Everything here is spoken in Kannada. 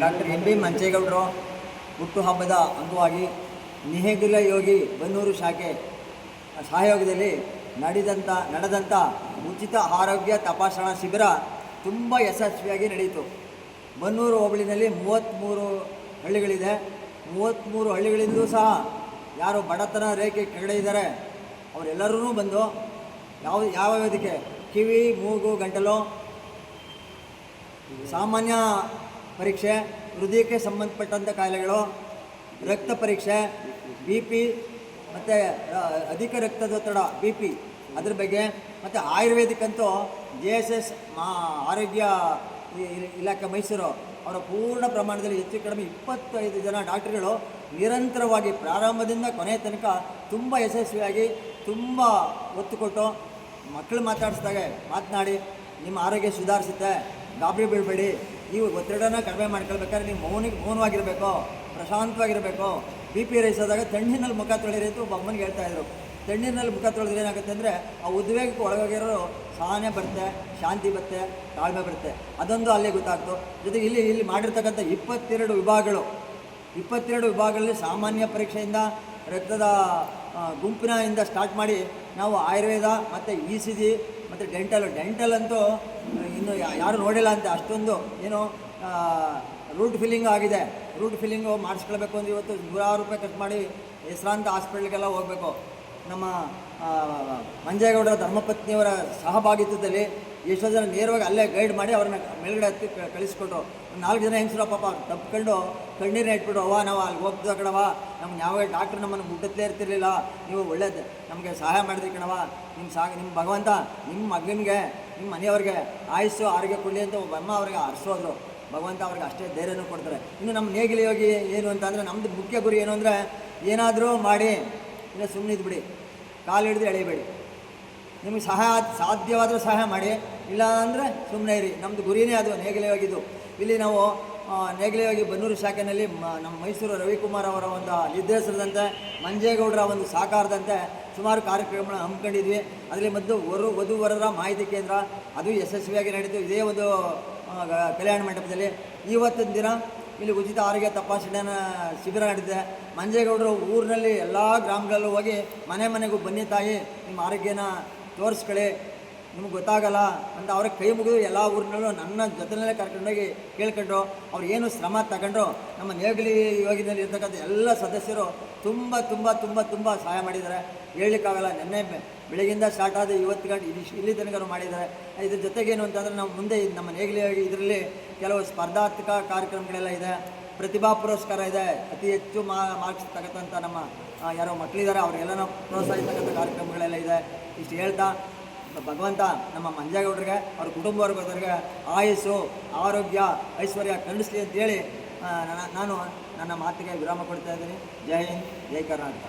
ಡಾಕ್ಟರ್ ಎಂ ಬಿ ಮಂಚೇಗೌಡರು ಹುಟ್ಟುಹಬ್ಬದ ಅಂಗವಾಗಿ ನಿಹೇಗಿಲ ಯೋಗಿ ಬನ್ನೂರು ಶಾಖೆ ಸಹಯೋಗದಲ್ಲಿ ನಡೆದಂಥ ಉಚಿತ ಆರೋಗ್ಯ ತಪಾಸಣಾ ಶಿಬಿರ ತುಂಬ ಯಶಸ್ವಿಯಾಗಿ ನಡೆಯಿತು. ಬನ್ನೂರು ಹೋಬಳಿನಲ್ಲಿ 33 ಹಳ್ಳಿಗಳಿದೆ. 33 ಹಳ್ಳಿಗಳಿಂದಲೂ ಸಹ ಯಾರು ಬಡತನ ರೇಖೆ ಕೆಳಗಡೆ ಇದ್ದಾರೆ ಅವರೆಲ್ಲರೂ ಬಂದು ಯಾವ ವೇದಿಕೆ ಕಿವಿ, ಮೂಗು, ಗಂಟಲು, ಸಾಮಾನ್ಯ ಪರೀಕ್ಷೆ, ಹೃದಯಕ್ಕೆ ಸಂಬಂಧಪಟ್ಟಂಥ ಕಾಯಿಲೆಗಳು, ರಕ್ತ ಪರೀಕ್ಷೆ, BP ಮತ್ತು ಅಧಿಕ ರಕ್ತದೊತ್ತಡ BP ಅದ್ರ ಬಗ್ಗೆ, ಮತ್ತು ಆಯುರ್ವೇದಿಕ್ಕಂತೂ JSS ಆರೋಗ್ಯ ಇಲಾಖೆ ಮೈಸೂರು ಅವರ ಪೂರ್ಣ ಪ್ರಮಾಣದಲ್ಲಿ ಹೆಚ್ಚು ಕಡಿಮೆ 25 ಜನ ಡಾಕ್ಟರ್ಗಳು ನಿರಂತರವಾಗಿ ಪ್ರಾರಂಭದಿಂದ ಕೊನೆಯ ತನಕ ತುಂಬ ಯಶಸ್ವಿಯಾಗಿ ತುಂಬ ಒತ್ತು ಕೊಟ್ಟು ಮಕ್ಕಳು ಮಾತನಾಡಿ ನಿಮ್ಮ ಆರೋಗ್ಯ ಸುಧಾರಿಸುತ್ತೆ, ಗಾಬರಿ ಬೀಳಬೇಡಿ, ನೀವು ಒತ್ತಡನ ಕಡಿಮೆ ಮಾಡ್ಕೊಳ್ಬೇಕಾದ್ರೆ ನೀವು ಮೌನವಾಗಿರಬೇಕು, ಪ್ರಶಾಂತವಾಗಿರಬೇಕು, BP ರೈಸ್ ಆದಾಗ ತಣ್ಣೀರಿನಲ್ಲಿ ಮುಖ ತೊಳಿರಿ ಅಂತ ಒಬ್ಬ ಅಮ್ಮನಿಗೆ ಹೇಳ್ತಾಯಿದ್ರು. ತಣ್ಣೀರಿನಲ್ಲಿ ಮುಖ ತೊಳೆದ್ರೆ ಏನಾಗುತ್ತೆ ಅಂದರೆ ಆ ಉದ್ವೇಗಕ್ಕೆ ಒಳಗೋಗಿರೋ ಸಹನೆ ಬರುತ್ತೆ, ಶಾಂತಿ ಬರುತ್ತೆ, ತಾಳ್ಮೆ ಬರುತ್ತೆ. ಅದೊಂದು ಅಲ್ಲೇ ಗೊತ್ತಾಗ್ತು. ಜೊತೆಗೆ ಇಲ್ಲಿ ಮಾಡಿರ್ತಕ್ಕಂಥ 22 ವಿಭಾಗಗಳಲ್ಲಿ ಸಾಮಾನ್ಯ ಪರೀಕ್ಷೆಯಿಂದ ರಕ್ತದ ಗುಂಪಿನಿಂದ ಸ್ಟಾರ್ಟ್ ಮಾಡಿ ನಾವು ಆಯುರ್ವೇದ ಮತ್ತು ECG ಮತ್ತು ಡೆಂಟಲ್ ಅಂತೂ ಇನ್ನು ಯಾರು ನೋಡಿಲ್ಲ ಅಂತ ಅಷ್ಟೊಂದು ಏನು ರೂಟ್ ಫಿಲ್ಲಿಂಗ್ ಆಗಿದೆ. ರೂಟ್ ಫಿಲ್ಲಿಂಗು ಮಾಡಿಸ್ಕೊಳ್ಬೇಕು ಅಂದರೆ ಇವತ್ತು 100,000 ರೂಪಾಯಿ ಖರ್ಚು ಮಾಡಿ ಹೆಸರಾಂತ ಹಾಸ್ಪಿಟ್ಲಿಗೆಲ್ಲ ಹೋಗಬೇಕು. ನಮ್ಮ ಮಂಜೇಗೌಡರ ಧರ್ಮಪತ್ನಿಯವರ ಸಹಭಾಗಿತ್ವದಲ್ಲಿ ಎಷ್ಟೋ ಜನ ನೇರವಾಗಿ ಅಲ್ಲೇ ಗೈಡ್ ಮಾಡಿ ಅವ್ರನ್ನ ಮೇಲ್ಗಡೆ ಹತ್ತಿ ಕಳಿಸ್ಕೊಟ್ರು. 4 ಜನ ಹೆಂಗಸರು ಪಾಪ ತಪ್ಪಿಕೊಂಡು ಕಣ್ಣೀರನ್ನ ಇಟ್ಬಿಟ್ಟು ನಾವು ಅಲ್ಲಿ ಹೋಗ್ತದ ಕಣವ, ನಮ್ಗೆ ಯಾವ ಡಾಕ್ಟ್ರ್ ನಮ್ಮನ್ನು ಮುಟ್ಟತ್ತಲೇ ಇರ್ತಿರ್ಲಿಲ್ಲ, ನೀವು ಒಳ್ಳೇದು ನಮಗೆ ಸಹಾಯ ಮಾಡಿದ್ರಿ ಕಣವ, ನಿಮ್ಮ ಭಗವಂತ ನಿಮ್ಮ ಮಗನಿಗೆ ನಿಮ್ಮ ಮನೆಯವ್ರಿಗೆ ಆಯುಸ್ಸು ಆರೋಗ್ಯ ಕೊಡಲಿ ಅಂತ ಒಬ್ಬ ಅಮ್ಮ ಅವ್ರಿಗೆ ಹರಿಸೋದ್ರು. ಭಗವಂತ ಅವ್ರಿಗೆ ಅಷ್ಟೇ ಧೈರ್ಯನೂ ಕೊಡ್ತಾರೆ. ಇನ್ನು ನಮ್ಮ ನೇಗಿಲ ಯೋಗಿ ಏನು ಅಂತಂದರೆ ನಮ್ಮದು ಮುಖ್ಯ ಗುರಿ ಏನು ಅಂದರೆ ಏನಾದರೂ ಮಾಡಿ ಇಲ್ಲ ಸುಮ್ಮನೆ ಇದ್ಬಿಡಿ, ಕಾಲು ಹಿಡಿದು ಎಳೆಯಬೇಡಿ. ನಿಮಗೆ ಸಾಧ್ಯವಾದರೂ ಸಹಾಯ ಮಾಡಿ, ಇಲ್ಲ ಅಂದರೆ ಸುಮ್ಮನೆ ಇರಿ. ನಮ್ಮದು ಗುರಿನೇ ಅದು ನೇಗಿಲ ಯೋಗಿದು. ಇಲ್ಲಿ ನಾವು ನೇಗಿಲ ಯೋಗಿ ಬನ್ನೂರು ಶಾಖೆಯಲ್ಲಿ ನಮ್ಮ ಮೈಸೂರು ರವಿಕುಮಾರ್ ಅವರ ಒಂದು ನಿರ್ದೇಶನದಂತೆ ಮಂಜೇಗೌಡರ ಒಂದು ಸಹಕಾರದಂತೆ ಸುಮಾರು ಕಾರ್ಯಕ್ರಮಗಳನ್ನ ಹಮ್ಮಿಕೊಂಡಿದ್ವಿ. ಅದರಲ್ಲಿ ಮೊದಲು ವಧುವರರ ಮಾಹಿತಿ ಕೇಂದ್ರ ಅದು ಯಶಸ್ವಿಯಾಗಿ ನಡೀತು. ಇದೇ ಒಂದು ಕಲ್ಯಾಣ ಮಂಟಪದಲ್ಲಿ ಇವತ್ತಿನ ದಿನ ಇಲ್ಲಿ ಉಚಿತ ಆರೋಗ್ಯ ತಪಾಸಣೆಯ ಶಿಬಿರ ನಡೆದಿದೆ. ಮಂಜೇಗೌಡರು ಊರಿನಲ್ಲಿ ಎಲ್ಲ ಗ್ರಾಮಗಳಲ್ಲೂ ಹೋಗಿ ಮನೆಗೂ ಬನ್ನಿ ತಾಯಿ, ನಿಮ್ಮ ಆರೋಗ್ಯನ ತೋರಿಸ್ಕೊಳ್ಳಿ, ನಿಮ್ಗೆ ಗೊತ್ತಾಗಲ್ಲ ಅಂತ ಅವ್ರಿಗೆ ಕೈ ಮುಗಿದು ಎಲ್ಲ ಊರಿನಲ್ಲೂ ನನ್ನ ಜೊತೆಯಲ್ಲೇ ಕರ್ಕೊಂಡೋಗಿ ಕೇಳ್ಕೊಂಡ್ರು. ಅವ್ರು ಏನು ಶ್ರಮ ತಗೊಂಡ್ರು. ನಮ್ಮ ನೇಗಿಲ ಯೋಗಿನಲ್ಲಿ ಇರ್ತಕ್ಕಂಥ ಎಲ್ಲ ಸದಸ್ಯರು ತುಂಬ ತುಂಬ ತುಂಬ ತುಂಬ ಸಹಾಯ ಮಾಡಿದ್ದಾರೆ, ಹೇಳಲಿಕ್ಕಾಗಲ್ಲ. ನಿನ್ನೆ ಬೆಳಗ್ಗಿಂದ ಸ್ಟಾರ್ಟ್ ಆದ ಇವತ್ತು ಗಂಟೆ ಇಲ್ಲಿ ತನಕ ಮಾಡಿದ್ದಾರೆ. ಇದ್ರ ಜೊತೆಗೇನು ಅಂತಂದರೆ ನಾವು ಮುಂದೆ ನಮ್ಮ ನೇಗಿಲ ಯೋಗಿ ಇದರಲ್ಲಿ ಕೆಲವು ಸ್ಪರ್ಧಾತ್ಮಕ ಕಾರ್ಯಕ್ರಮಗಳೆಲ್ಲ ಇದೆ, ಪ್ರತಿಭಾ ಪುರಸ್ಕಾರ ಇದೆ, ಅತಿ ಹೆಚ್ಚು ಮಾರ್ಕ್ಸ್ ತಗತ್ತಂಥ ನಮ್ಮ ಯಾರೋ ಮಕ್ಕಳಿದ್ದಾರೆ ಅವರಿಗೆಲ್ಲನೂ ಪ್ರೋತ್ಸಾಹಿಸ್ತಕ್ಕಂಥ ಕಾರ್ಯಕ್ರಮಗಳೆಲ್ಲ ಇದೆ. ಇಷ್ಟು ಹೇಳ್ತಾ ಭಗವಂತ ನಮ್ಮ ಮಂಜೇಗೌಡರಿಗೆ ಅವ್ರ ಕುಟುಂಬವರ್ಗದವ್ರಿಗೆ ಆಯುಸ್ಸು ಆರೋಗ್ಯ ಐಶ್ವರ್ಯ ಕರುಣಿಸಲಿ ಅಂತೇಳಿ ನಾನು ನನ್ನ ಮಾತಿಗೆ ವಿರಾಮ ಕೊಡ್ತಾ ಇದ್ದೀನಿ. ಜೈ ಹಿಂದ್, ಜೈ ಕರ್ನಾಟಕ.